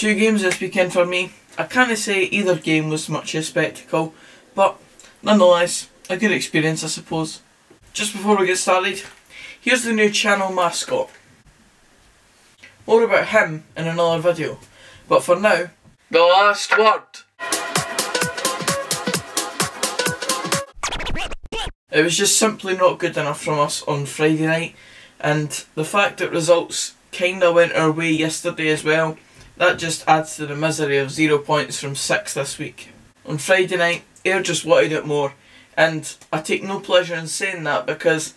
Two games this weekend for me. I can't say either game was much of a spectacle, but nonetheless, a good experience I suppose. Just before we get started, here's the new channel mascot. More about him in another video, but for now, the last word. It was just simply not good enough from us on Friday night, and the fact that results kinda went our way yesterday as well, that just adds to the misery of 0 points from 6 this week. On Friday night, Ayr just wanted it more, and I take no pleasure in saying that because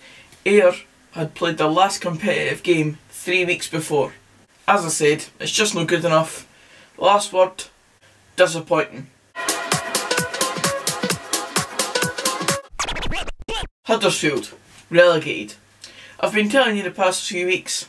Ayr had played their last competitive game 3 weeks before. As I said, it's just not good enough. Last word, disappointing. Huddersfield, relegated. I've been telling you the past few weeks,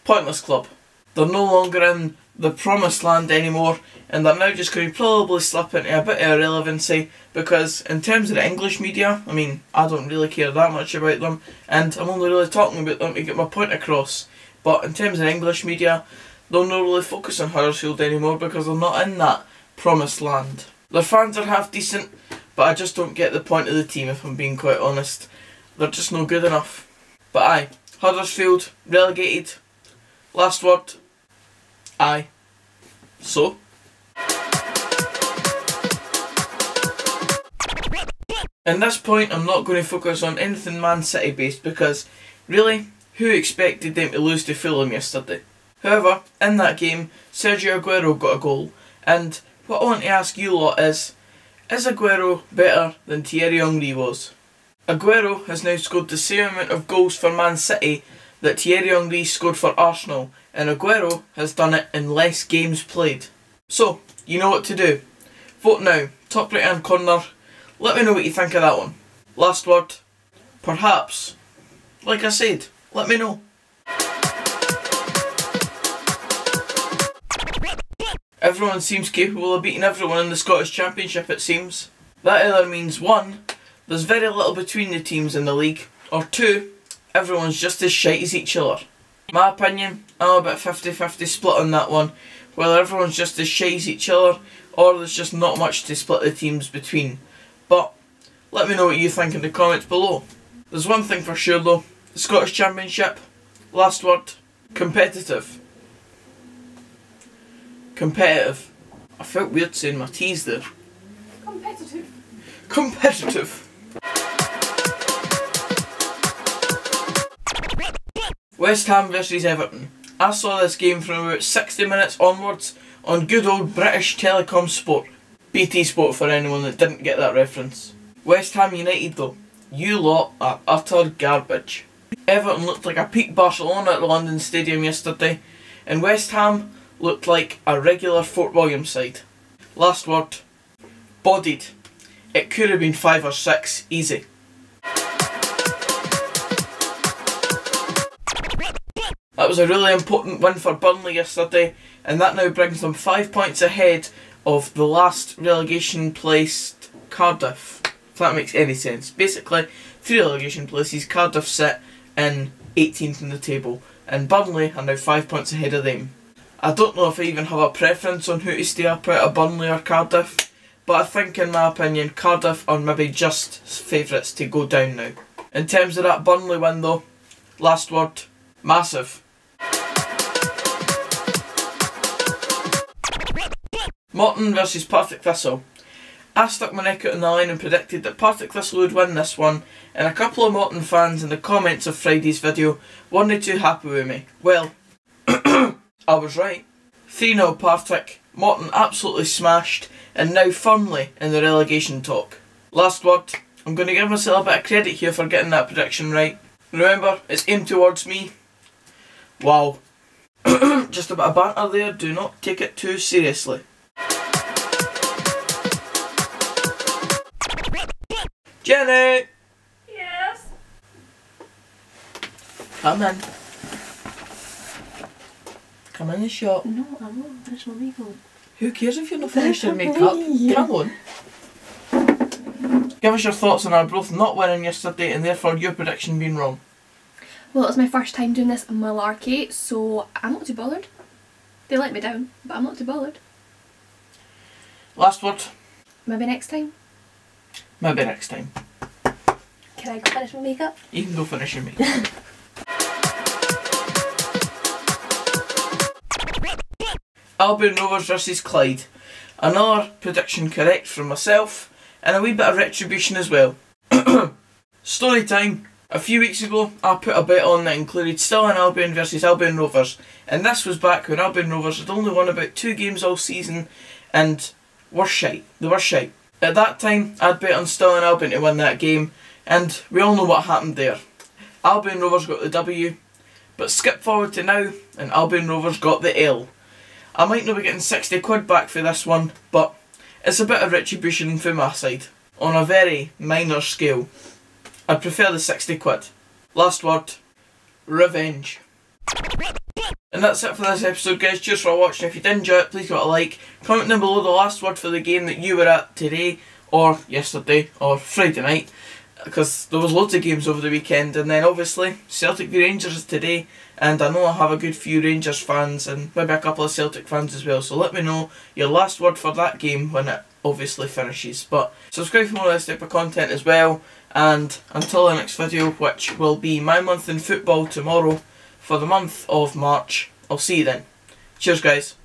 pointless club. They're no longer in the promised land anymore, and they're now just going to probably slip into a bit of irrelevancy because in terms of the English media, I mean, I don't really care that much about them, and I'm only really talking about them to get my point across. But in terms of English media, they'll not really focus on Huddersfield anymore because they're not in that promised land. Their fans are half decent, but I just don't get the point of the team if I'm being quite honest. They're just not good enough. But aye, Huddersfield, relegated. Last word, aye. So? In this point, I'm not going to focus on anything Man City based because, really, who expected them to lose to Fulham yesterday? However, in that game, Sergio Agüero got a goal, and what I want to ask you lot is Agüero better than Thierry Henry was? Agüero has now scored the same amount of goals for Man City that Thierry Henry scored for Arsenal, and Agüero has done it in less games played. So, you know what to do. Vote now, top right hand corner. Let me know what you think of that one. Last word, perhaps. Like I said, let me know. Everyone seems capable of beating everyone in the Scottish Championship, it seems. That either means 1, there's very little between the teams in the league, or 2, everyone's just as shite as each other. My opinion, I'm a bit 50-50 split on that one, whether everyone's just as shite as each other, or there's just not much to split the teams between. But, let me know what you think in the comments below. There's one thing for sure though, the Scottish Championship, last word, competitive. Competitive. I felt weird saying my T's there. Competitive. Competitive. West Ham versus Everton. I saw this game from about 60 minutes onwards on good old British Telecom Sport. BT Sport for anyone that didn't get that reference. West Ham United though, you lot are utter garbage. Everton looked like a peak Barcelona at the London Stadium yesterday, and West Ham looked like a regular Fort William side. Last word, bodied. It could have been 5 or 6, easy. That was a really important win for Burnley yesterday, and that now brings them 5 points ahead of the last relegation placed Cardiff, if that makes any sense. Basically, 3 relegation places, Cardiff sit in 18th in the table, and Burnley are now 5 points ahead of them. I don't know if I even have a preference on who to stay up out of Burnley or Cardiff, but I think in my opinion Cardiff are maybe just favourites to go down now. In terms of that Burnley win though, last word, massive. Morton versus Partick Thistle. I stuck my neck out on the line and predicted that Partick Thistle would win this one, and a couple of Morton fans in the comments of Friday's video weren't too happy with me. Well, I was right. 3-0 Partick, Morton absolutely smashed, and now firmly in the relegation talk. Last word, I'm going to give myself a bit of credit here for getting that prediction right. Remember, it's aimed towards me. Wow. Just a bit of banter there, do not take it too seriously. Jenny! Yes? Come in. Come in the shop. No, I won't finish my makeup. Who cares if you're not finished your makeup? Come on. Give us your thoughts on our both not winning yesterday and therefore your prediction being wrong. Well, it was my first time doing this malarkey, so I'm not too bothered. They let me down, but I'm not too bothered. Last word? Maybe next time. Maybe next time. Can I go finish my makeup? You can go finish your makeup. Albion Rovers versus Clyde. Another prediction correct from myself, and a wee bit of retribution as well. Story time. A few weeks ago, I put a bet on that included Stirling Albion versus Albion Rovers, and this was back when Albion Rovers had only won about 2 games all season, and were shite. They were shite. At that time, I'd bet on Stirling Albion to win that game, and we all know what happened there. Albion Rovers got the W, but skip forward to now, and Albion Rovers got the L. I might not be getting 60 quid back for this one, but it's a bit of retribution from my side, on a very minor scale. I'd prefer the 60 quid. Last word, revenge. And that's it for this episode, guys. Cheers for watching. If you did enjoy it, please give it a like. Comment down below the last word for the game that you were at today, or yesterday, or Friday night, because there was loads of games over the weekend. And then obviously Celtic v Rangers is today, and I know I have a good few Rangers fans and maybe a couple of Celtic fans as well, so let me know your last word for that game when it obviously finishes. But subscribe for more of this type of content as well, and until the next video, which will be my month in football tomorrow for the month of March, I'll see you then. Cheers, guys.